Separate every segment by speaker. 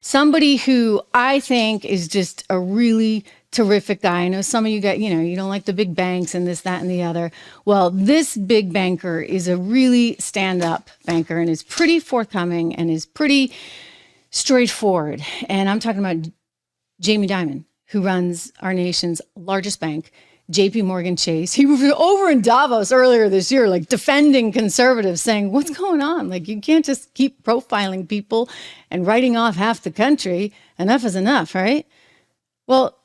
Speaker 1: somebody who I think is just a really terrific guy. I know some of you got, you don't like the big banks and this, that, and the other. Well, this big banker is a really stand-up banker and is pretty forthcoming and is pretty straightforward. And I'm talking about Jamie Dimon, who runs our nation's largest bank, JP Morgan Chase. He was over in Davos earlier this year, like defending conservatives, saying, what's going on? Like, you can't just keep profiling people and writing off half the country. Enough is enough, right? Well,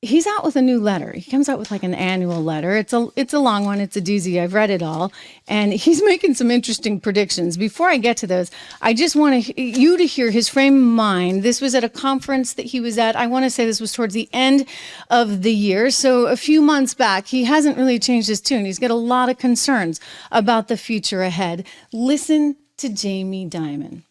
Speaker 1: he's out with a new letter. He comes out with like an annual letter. It's a long one. It's a doozy. I've read it all. And he's making some interesting predictions. Before I get to those, I just want you to hear his frame of mind. This was at a conference that he was at. I want to say this was towards the end of the year. So a few months back, he hasn't really changed his tune. He's got a lot of concerns about the future ahead. Listen to Jamie Dimon.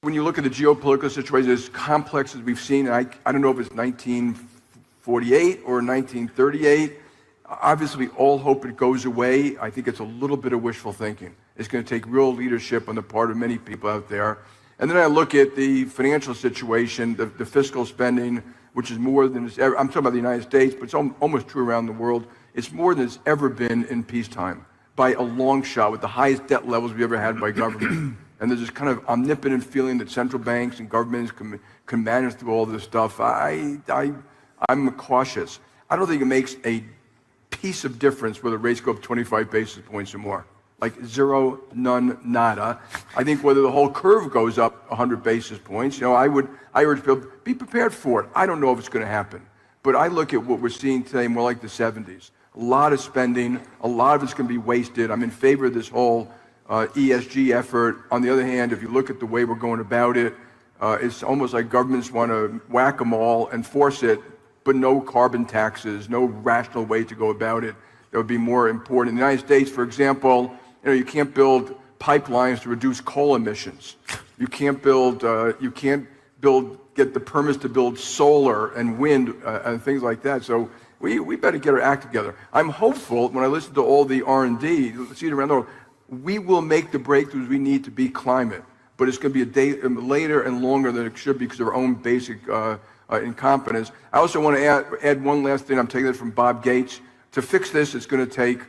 Speaker 2: When you look at the geopolitical situation, as complex as we've seen, I don't know if it's 1948 or 1938. Obviously, we all hope it goes away. I think it's a little bit of wishful thinking. It's going to take real leadership on the part of many people out there. And then I look at the financial situation, the fiscal spending, which is more than it's ever. I'm talking about the United States, but it's almost true around the world. It's more than it's ever been in peacetime, by a long shot, with the highest debt levels we ever had by government. And there's this kind of omnipotent feeling that central banks and governments can manage through all this stuff. I'm cautious. I don't think it makes a piece of difference whether rates go up 25 basis points or more. Like zero, none, nada. I think whether the whole curve goes up 100 basis points, I urge people, be prepared for it. I don't know if it's going to happen. But I look at what we're seeing today more like the 70s. A lot of spending, a lot of it's going to be wasted. I'm in favor of this whole ESG effort. On the other hand, if you look at the way we're going about it, it's almost like governments want to whack them all and force it, but no carbon taxes, no rational way to go about it that would be more important. In the United States, for example, you can't build pipelines to reduce coal emissions. You can't get the permits to build solar and wind and things like that. So we better get our act together. I'm hopeful when I listen to all the R&D, see it around the world, we will make the breakthroughs we need to beat climate, but it's going to be a day later and longer than it should be because of our own basic incompetence. I also want to add one last thing. I'm taking it from Bob Gates. To fix this, it's going to take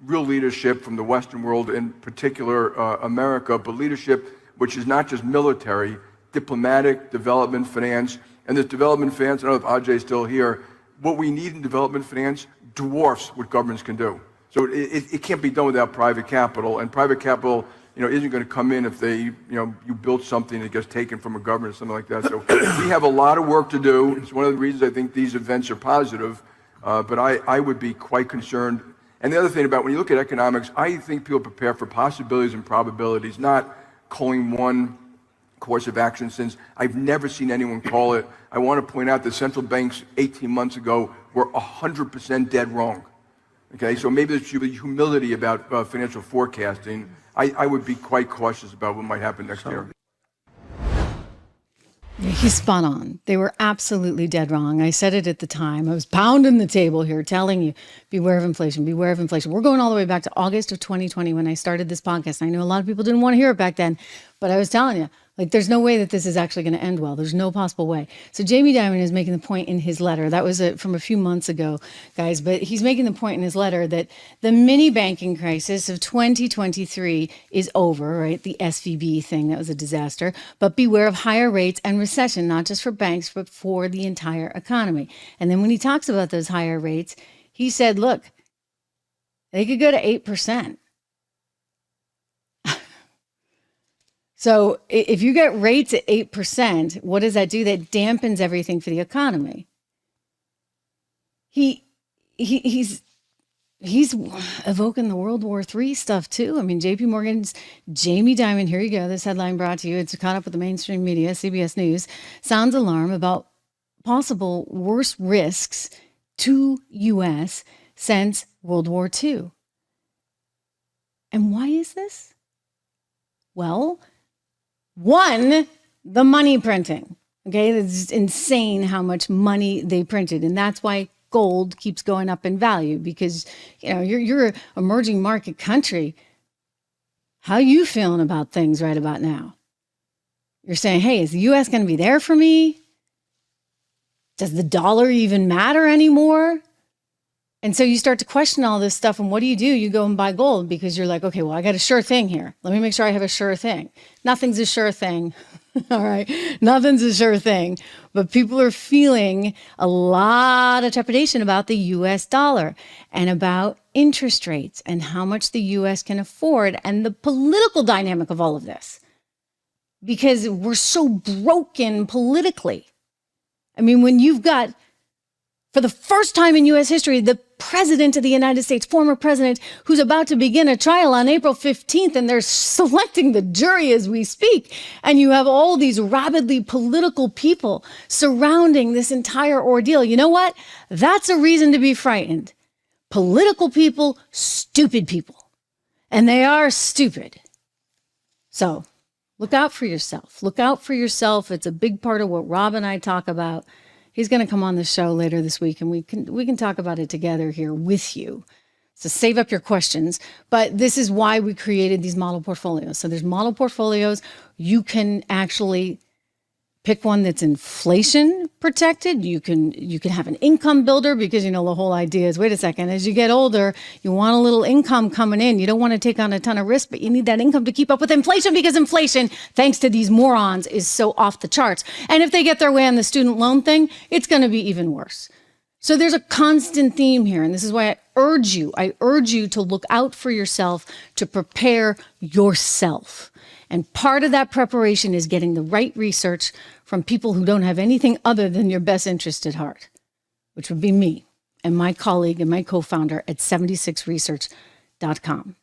Speaker 2: real leadership from the Western world, in particular America, but leadership which is not just military, diplomatic, development finance. And this development finance, I don't know if Ajay's still here, what we need in development finance dwarfs what governments can do. So it can't be done without private capital, and private capital, isn't going to come in if they, you build something that gets taken from a government or something like that. So we have a lot of work to do. It's one of the reasons I think these events are positive, but I would be quite concerned. And the other thing about when you look at economics, I think people prepare for possibilities and probabilities, not calling one course of action, since I've never seen anyone call it. I want to point out that central banks 18 months ago were 100% dead wrong. Okay, so maybe there should be humility about financial forecasting. I would be quite cautious about what might happen next year.
Speaker 1: Yeah, he's spot on. They were absolutely dead wrong. I said it at the time. I was pounding the table here telling you, beware of inflation, beware of inflation. We're going all the way back to August of 2020 when I started this podcast. I know a lot of people didn't want to hear it back then, but I was telling you, there's no way that this is actually going to end well. There's no possible way. So Jamie Dimon is making the point in his letter. That was from a few months ago, guys. But he's making the point in his letter that the mini banking crisis of 2023 is over, right? The SVB thing, that was a disaster. But beware of higher rates and recession, not just for banks, but for the entire economy. And then when he talks about those higher rates, he said, look, they could go to 8%. So if you get rates at 8%, what does that do? That dampens everything for the economy. He's evoking the World War III stuff too. I mean, JP Morgan's Jamie Dimon, here you go. This headline brought to you. It's caught up with the mainstream media, CBS News, sounds alarm about possible worse risks to U.S. since World War II. And why is this? Well, one, the money printing. Okay, it's insane how much money they printed, and that's why gold keeps going up in value, because you're an emerging market country. How you feeling about things right about now? You're saying, hey, is the US going to be there for me? Does the dollar even matter anymore? And so you start to question all this stuff. And what do? You go and buy gold because you're like, okay, well, I got a sure thing here. Let me make sure I have a sure thing. Nothing's a sure thing. All right. Nothing's a sure thing. But people are feeling a lot of trepidation about the US dollar and about interest rates and how much the US can afford and the political dynamic of all of this. Because we're so broken politically. I mean, when you've got, for the first time in U.S. history, the president of the United States, former president, who's about to begin a trial on April 15th, and they're selecting the jury as we speak. And you have all these rabidly political people surrounding this entire ordeal. You know what? That's a reason to be frightened. Political people, stupid people. And they are stupid. So look out for yourself. Look out for yourself. It's a big part of what Rob and I talk about. He's going to come on the show later this week, and we can talk about it together here with you. So save up your questions. But this is why we created these model portfolios. So there's model portfolios. You can actually pick one that's inflation protected. You can have an income builder because, the whole idea is, wait a second, as you get older, you want a little income coming in. You don't want to take on a ton of risk, but you need that income to keep up with inflation because inflation, thanks to these morons, is so off the charts. And if they get their way on the student loan thing, it's going to be even worse. So there's a constant theme here. And this is why I urge you to look out for yourself, to prepare yourself. And part of that preparation is getting the right research from people who don't have anything other than your best interest at heart, which would be me and my colleague and my co-founder at 76research.com.